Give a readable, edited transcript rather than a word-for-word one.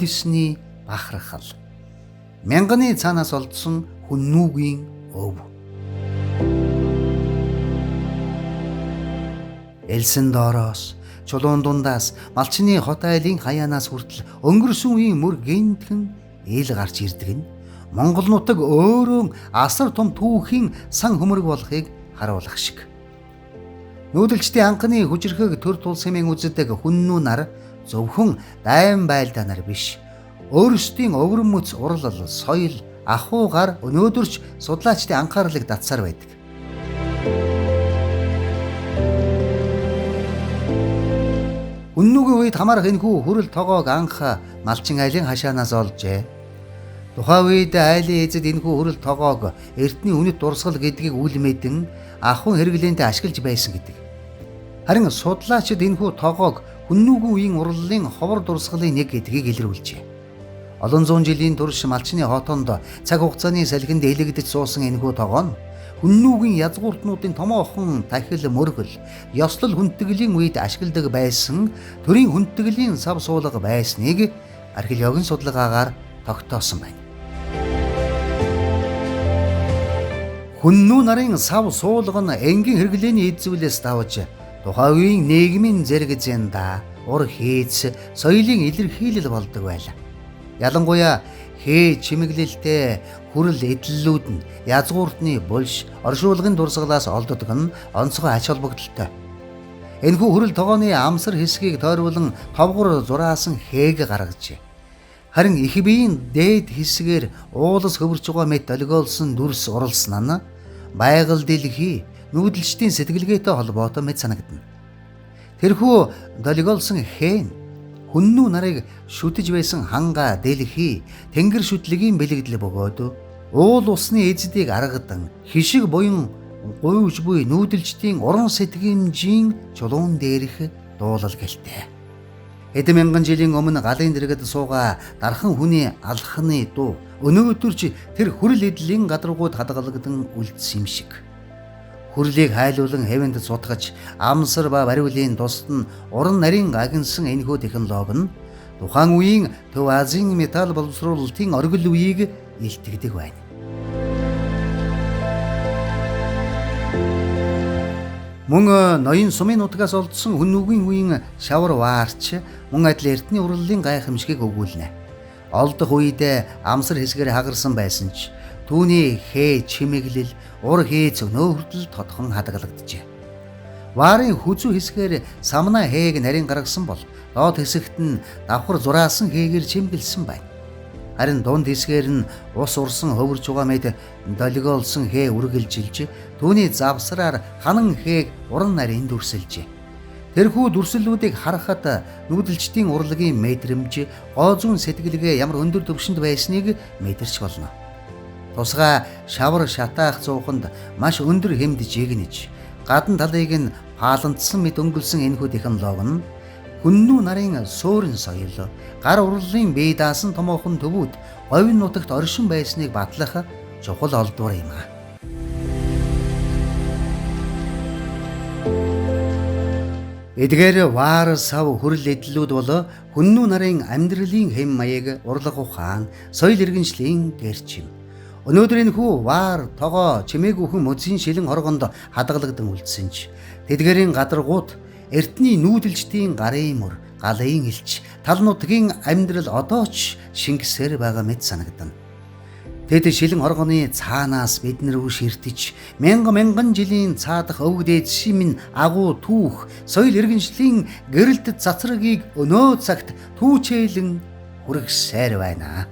хийсний бахархал. Мянганы цаанаас олдсон хүннүүгийн өв. Элсэн доороос, чулуун дундаас, малчны хот айлын хаяанаас хүртэл өнгөрсөн үеийн мөр гинтхэн ил гарч ирдэг нь Монгол нутаг өөрөө асар том түүхийн сан хөмөрг болохыг харуулах шиг. Нүүдэлчдийн анхны хүчрхэг төр тул сэмэн үздэг хүннүү нар зөвхөн дайм байлдаа нар биш. Өөрсдийн өвөрм мөц урлал, соёл, ахуйгаар өнөөдөрч судлаачдын анхаарлыг татсаар байдаг. Хүннүүгийн үед хамаарах энэхүү хүрэл тогоог анх малчин айлын хашаанаас олжээ. Тухайн үед айлын эзэд энэхүү хүрэл тогоог эртний үнэт дурсгал гэдгийг үл мэдэн ахуйн хэрэглээнд ашиглаж байсан гэдэг. Харин судлаачид энэхүү тогоог хүннүүгийн үеийн урлалын ховор дурсгалын нэг гэдгийг илрүүлжээ. Олон зуун жилийн турш малчны хотонд цаг хугацааны салхинд элэгдэж суусан энэхүү тогоо нь хүннүүгийн язгууртнуудын томоохон тахил мөргөл, ёслол хүндэтгэлийн үед ашигладаг байсан төрийн хүндэтгэлийн сав суулга байсныг археологийн судалгаагаар тогтоосон байна. Хүннүү нарын сав суулга нь энгийн хэрэглээний эд зүйлээс давж тухайн үеийн нийгмийн зэрэг зэнда, ур хийц, соёлын илэрхийлэл болдог байлаа. Ялангуяа хээ чимэглэлтэй хүрэл эдлэлүүд нь язгууртны булш, оршуулгын дурсгалаас олддог нь онцгой ач холбогдолтой. Энэхүү хүрэл тогооны амсар хэсгийг тойруулан товгор зураасан хээг гаргажээ. Харин их биеийн дээд хэсгээр уулас хөвөрч байгаа мэт долгиолсон дүрс уралсан нь байгаль дэлхий нүүдэлчдийн сэтгэлгээтэй холбоотой мэт санагдана. Тэрхүү долгиолсон хэн хүннүү нарыг шүтэж байсан ханга дэлхий тэнгэр шүтлэгийн бэлэгдэл бөгөөд уул усны эздийг аргадан хишиг буян гуйж буй нүүдэлчдийн уран сэтгэмжийн чулуун дээрх дуулал гэлтэй. Хэдэн мянган жилийн өмнө галын дэргэд суугаа дархан хүний алхны дуу өнөөдөрч тэр хүрэл эдлийн гадаргууд хадгалагдан үлдсэн юм шиг. Хүрлийг хайлуулан хэвэнд сутгаж амсар ба бариулын тусад нь уран нарийн агнсан энэхүү технологи нь тухайн үеийн Төв Азийн металл боловсруулалтын оргил үеийг илтгэдэг байна. Мөн ноён сумын нутгаас олдсон хүннүүгийн үеийн шавар ваарч мөн адил эртний урлалын гайхамшигыг өгүүлнэ. Олдох үедээ амсар хэсгээр хагарсан байсан ч түүний хээ чимэглэл, ур хийц өнөө хүртэл тодхон хадгалагджээ. Ваарын хүзүү хэсгээр самна хээг нарийн гаргасан бол доод хэсэгт нь давхар зураасан хээгээр чимгэлсэн байна. Харин дунд хэсгээр нь ус урсан хөвөрж байгаа мэт долгиолсон хээ үргэлжилж түүний завсраар ханан хээг уран нарийн дүрсэлжээ. Тэрхүү дүрслэлүүдийг харахад нүүдэлчдийн урлагийн мэдрэмж, гоо зүүн сэтгэлгээ ямар өндөр түвшинд байсныг мэдэрч болно. Тусгай шавар шатаах цууханд маш өндөр хэмд жигнэж, гадна талыг нь паалантсан мэт өнгөлсөн энэхүү технологи нь хүннүү нарын суурин соёл, гар урлалын бие даасан томоохон төвүүд говийн нутагт оршин байсныг батлах чухал олдвор юм аа. Эдгээр ваар сав хүрэл эдлүүд бол хүннүү нарын амьдралын хэм маяг, урлаг ухаан, соёл иргэншлийн гэрчим. Өнөөдөр энэхүү ваар, тогоо, чимээгүйхэн мөзийн шилэн хоргонд хадгалагдсан үлдсэн ч тэдгээрийн гадаргууд эртний нүүдэлчдийн гарын мөр, галын элч, тал нутгийн амьдрал одоо ч шингэсээр байгаа мэт санагдана. Тэд шилэн хоргоны цаанаас бид нар ширтэж мянган жилийн цаадах өвөг дээдшийн минь агуу түүх, соёл иргэншлийн гэрэлт цацрагийг өнөө цагт түүчээлэн хүргэсээр байна.